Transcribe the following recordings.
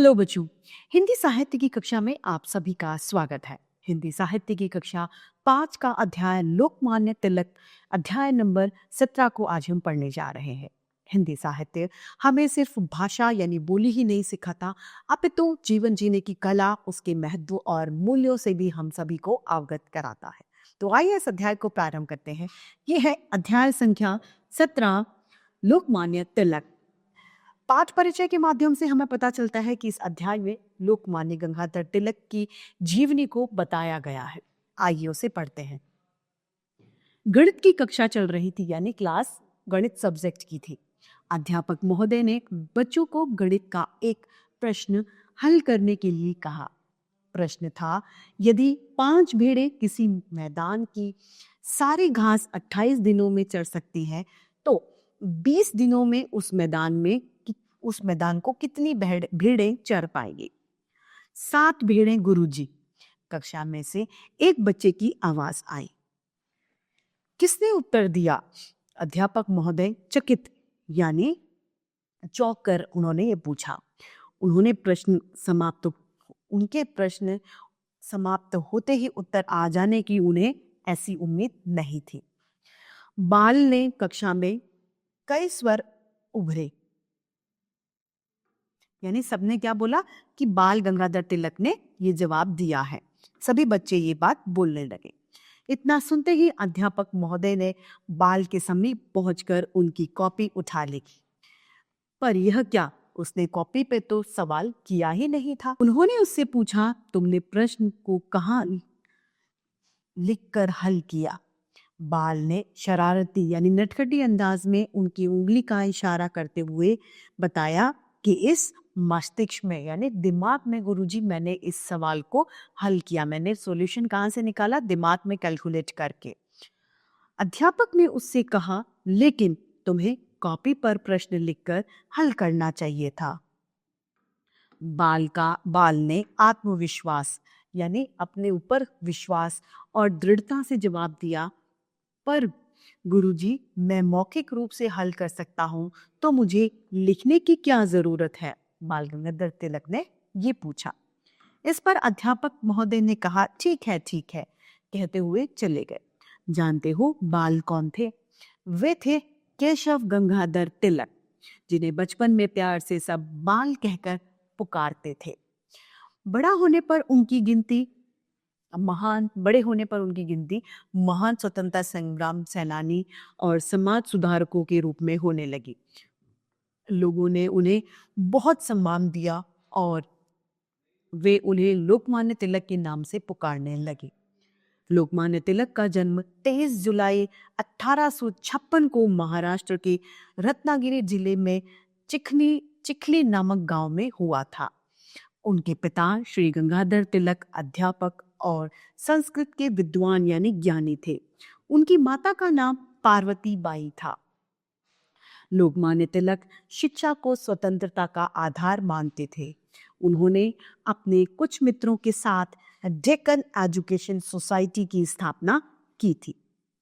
Hello बच्चों। हिंदी साहित्य की कक्षा में आप सभी का स्वागत है। हिंदी साहित्य की कक्षा 5 का अध्याय लोकमान्य तिलक अध्याय नंबर 17 को आज हम पढ़ने जा रहे हैं। हिंदी साहित्य हमें सिर्फ भाषा यानी बोली ही नहीं सिखाता, अपितु जीवन जीने की कला, उसके महत्व और मूल्यों से भी हम सभी को अवगत कराता है। तो आइए इस अध्याय को प्रारंभ करते हैं। ये है अध्याय संख्या 17, लोकमान्य तिलक। पाठ परिचय के माध्यम से हमें पता चलता है कि इस अध्याय में लोकमान्य गंगाधर तिलक की जीवनी को बताया गया है। आइए उसे पढ़ते हैं। गणित की कक्षा चल रही थी, यानी क्लास गणित सब्जेक्ट की थी। अध्यापक महोदय ने बच्चों को गणित का एक प्रश्न हल करने के लिए कहा। प्रश्न था, यदि 5 भेड़ें किसी मैदान की सारी घास 28 दिनों में चर सकती हैं, तो 20 दिनों में उस मैदान को कितनी भेड़ें चर पाएगी? 7 भेड़ें गुरुजी। कक्षा में से एक बच्चे की आवाज आई। किसने उत्तर दिया? अध्यापक महोदय चकित यानी चौंक कर उन्होंने ये पूछा। उनके प्रश्न समाप्त होते ही उत्तर आ जाने की उन्हें ऐसी उम्मीद नहीं थी। बाल ने कक्षा में कई स्वर उभरे, यानी सबने क्या बोला कि बाल गंगाधर तिलक ने ये जवाब दिया है। सभी बच्चे ये बात बोलने लगे। इतना सुनते ही अध्यापक महोदय ने बाल के समीप पहुंचकर उनकी कॉपी उठा ली। पर यह क्या, उसने कॉपी पे तो सवाल किया ही नहीं था। उन्होंने उससे पूछा, तुमने प्रश्न को कहाँ लिखकर हल किया? बाल ने शरारती यानी नटखटी अंदाज में उनकी उंगली का इशारा करते हुए बताया कि इस मस्तिष्क में यानी दिमाग में गुरुजी मैंने इस सवाल को हल किया। मैंने सॉल्यूशन कहाँ से निकाला? दिमाग में कैलकुलेट करके। अध्यापक ने उससे कहा, लेकिन तुम्हें कॉपी पर प्रश्न लिखकर हल करना चाहिए था। बाल ने आत्मविश्वास यानी अपने ऊपर विश्वास और दृढ़ता से जवाब दिया, पर गुरुजी मैं मौखिक रूप से हल कर सकता हूँ, तो मुझे लिखने की क्या जरूरत है? बाल गंगाधर तिलक ने ये पूछा। इस पर अध्यापक महोदय ने कहा, ठीक है कहते हुए चले गए। जानते हो बाल कौन थे? वे थे केशव गंगाधर तिलक, जिन्हें बचपन में प्यार से सब बाल कहकर पुकारते थे। बड़े होने पर उनकी गिनती महान स्वतंत्रता संग्राम सेनानी और समाज सुधारकों के रूप में होने लगी। लोगों ने उन्हें बहुत सम्मान दिया और वे उन्हें लोकमान्य तिलक के नाम से पुकारने लगे। लोकमान्य तिलक का जन्म 23 जुलाई 1856 को महाराष्ट्र के रत्नागिरी जिले में चिखली नामक गांव में हुआ था। उनके पिता श्री गंगाधर तिलक अध्यापक और संस्कृत के विद्वान यानी ज्ञानी थे। उनकी माता का नाम पार्वती बाई था। लोकमान्य तिलक शिक्षा को स्वतंत्रता का आधार मानते थे। उन्होंने अपने कुछ मित्रों के साथ डेक्कन एजुकेशन सोसाइटी की स्थापना की थी।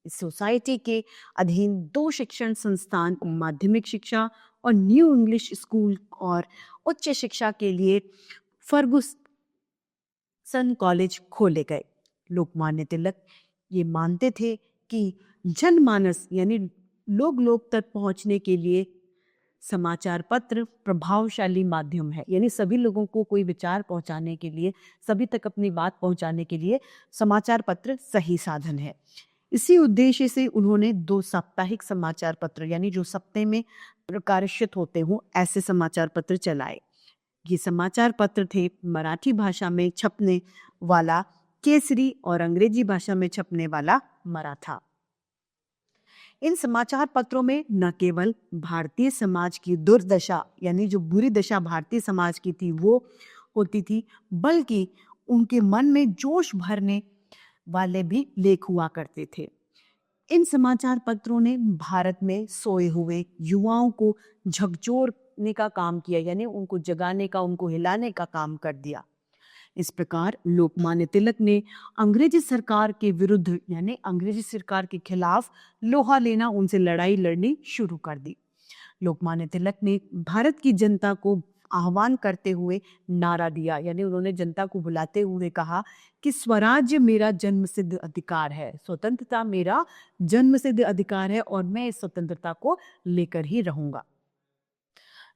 इस सोसाइटी के अधीन 2 शिक्षण संस्थान, माध्यमिक शिक्षा और न्यू इंग्लिश स्कूल और उच्च शिक्षा के लिए फर्गुसन कॉलेज खोले गए। लोकमान्य तिलक ये मानते थे कि जनमानस यानी लोग तक पहुंचने के लिए समाचार पत्र प्रभावशाली माध्यम है, यानी सभी लोगों को कोई विचार पहुंचाने के लिए, सभी तक अपनी बात पहुंचाने के लिए समाचार पत्र सही साधन है। इसी उद्देश्य से उन्होंने 2 साप्ताहिक समाचार पत्र यानी जो सप्ताह में प्रकाशित होते हों ऐसे समाचार पत्र चलाए। ये समाचार पत्र थे मराठी भाषा में छपने वाला केसरी और अंग्रेजी भाषा में छपने वाला मराठा। इन समाचार पत्रों में न केवल भारतीय समाज की दुर्दशा यानी जो बुरी दशा भारतीय समाज की थी वो होती थी, बल्कि उनके मन में जोश भरने वाले भी लेख हुआ करते थे। इन समाचार पत्रों ने भारत में सोए हुए युवाओं को झकझोरने का काम किया, यानी उनको जगाने का, उनको हिलाने का काम कर दिया। इस प्रकार लोकमान्य तिलक ने अंग्रेजी सरकार के विरुद्ध यानी अंग्रेजी सरकार के खिलाफ लोहा लेना, उनसे लड़ाई लड़नी शुरू कर दी। लोकमान्य तिलक ने भारत की जनता को आह्वान करते हुए नारा दिया, यानी उन्होंने जनता को बुलाते हुए कहा कि स्वराज्य मेरा जन्मसिद्ध अधिकार है, स्वतंत्रता मेरा जन्मसिद्ध अधिकार है और मैं इस स्वतंत्रता को लेकर ही रहूंगा।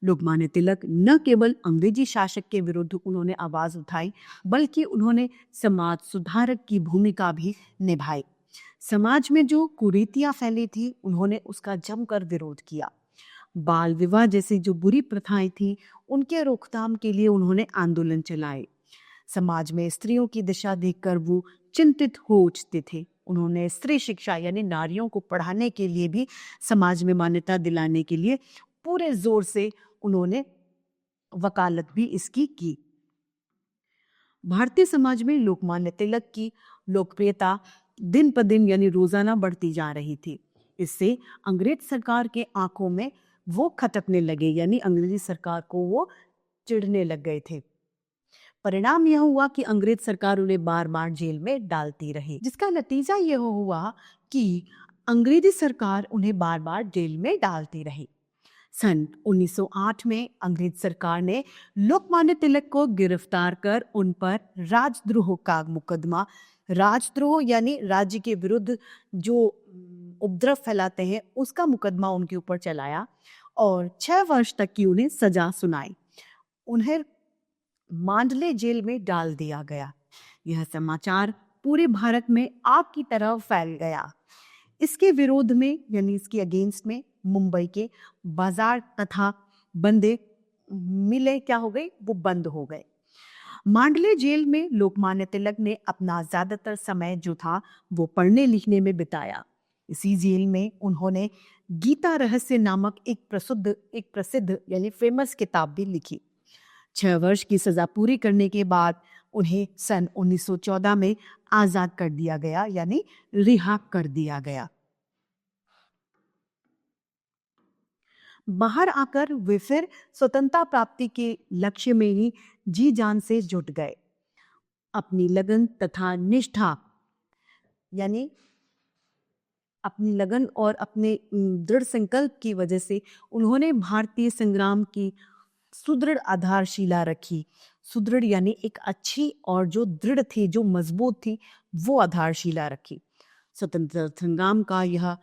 लोकमान्य तिलक न केवल अंग्रेजी शासक के विरुद्ध उन्होंने आवाज उठाई, बल्कि उन्होंने समाज सुधारक की भूमिका भी निभाई। समाज में जो कुरीतियां फैली थी, उन्होंने उसका जमकर विरोध किया। बाल विवाह जैसी जो बुरी प्रथाएं थी, उनके रोकथाम के लिए उन्होंने आंदोलन चलाए। समाज में स्त्रियों की दिशा देखकर वो चिंतित हो उठते थे। उन्होंने स्त्री शिक्षा यानी नारियों को पढ़ाने के लिए भी, समाज में मान्यता दिलाने के लिए पूरे जोर से उन्होंने वकालत भी इसकी की। भारतीय समाज में लोकमान्य तिलक की लोकप्रियता दिन पर दिन यानी रोजाना बढ़ती जा रही थी। इससे अंग्रेज सरकार के आंखों में वो खटकने लगे, यानी अंग्रेजी सरकार को वो चिढ़ने लग गए थे। परिणाम यह हुआ कि अंग्रेज सरकार उन्हें बार बार जेल में डालती रही, जिसका नतीजा यह हुआ कि अंग्रेजी सरकार उन्हें बार बार जेल में डालती रही। सन 1908 में अंग्रेज सरकार ने लोकमान्य तिलक को गिरफ्तार कर उन पर राजद्रोह का मुकदमा, राजद्रोह यानी राज्य के विरुद्ध जो उपद्रव फैलाते हैं, उसका मुकदमा उनके ऊपर चलाया और 6 वर्ष तक की उन्हें सजा सुनाई। उन्हें मांडले जेल में डाल दिया गया। यह समाचार पूरे भारत में आग की तरह फैल गया। इसके विरोध में यानी इसके अगेंस्ट में मुंबई के बाजार तथा बंदे मिले क्या हो गए, वो बंद हो गए। मांडले जेल में लोकमान्य तिलक ने अपना ज्यादातर समय जो था वो पढ़ने लिखने में बिताया। इसी जेल में उन्होंने गीता रहस्य नामक एक प्रसिद्ध यानी फेमस किताब भी लिखी। 6 वर्ष की सजा पूरी करने के बाद उन्हें सन 1914 में आजाद कर दिया गया, यानी रिहा कर दिया गया। बाहर आकर वे फिर स्वतंत्रता प्राप्ति के लक्ष्य में ही जी जान से जुट गए। अपनी लगन तथा निष्ठा यानी अपनी लगन और अपने दृढ़ संकल्प की वजह से उन्होंने भारतीय संग्राम की सुदृढ़ आधारशिला रखी। सुदृढ़ यानी एक अच्छी और जो दृढ़ थी, जो मजबूत थी, वो आधारशिला रखी। स्वतंत्रता संग्राम का यह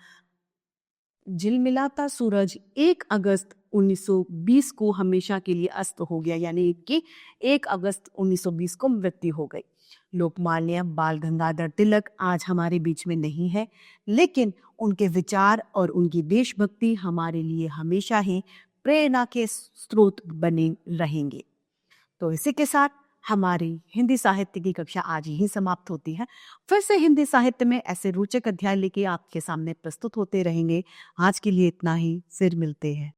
झिलमिलाता सूरज 1 अगस्त 1920 को हमेशा के लिए अस्त हो गया, यानी कि 1 अगस्त 1920 को मृत्यु हो गई। लोकमान्य बाल गंगाधर तिलक आज हमारे बीच में नहीं है, लेकिन उनके विचार और उनकी देशभक्ति हमारे लिए हमेशा ही प्रेरणा के स्रोत बने रहेंगे। तो इसी के साथ हमारी हिंदी साहित्य की कक्षा आज यही समाप्त होती है। फिर से हिंदी साहित्य में ऐसे रोचक अध्याय लेके आपके सामने प्रस्तुत होते रहेंगे। आज के लिए इतना ही, फिर मिलते हैं।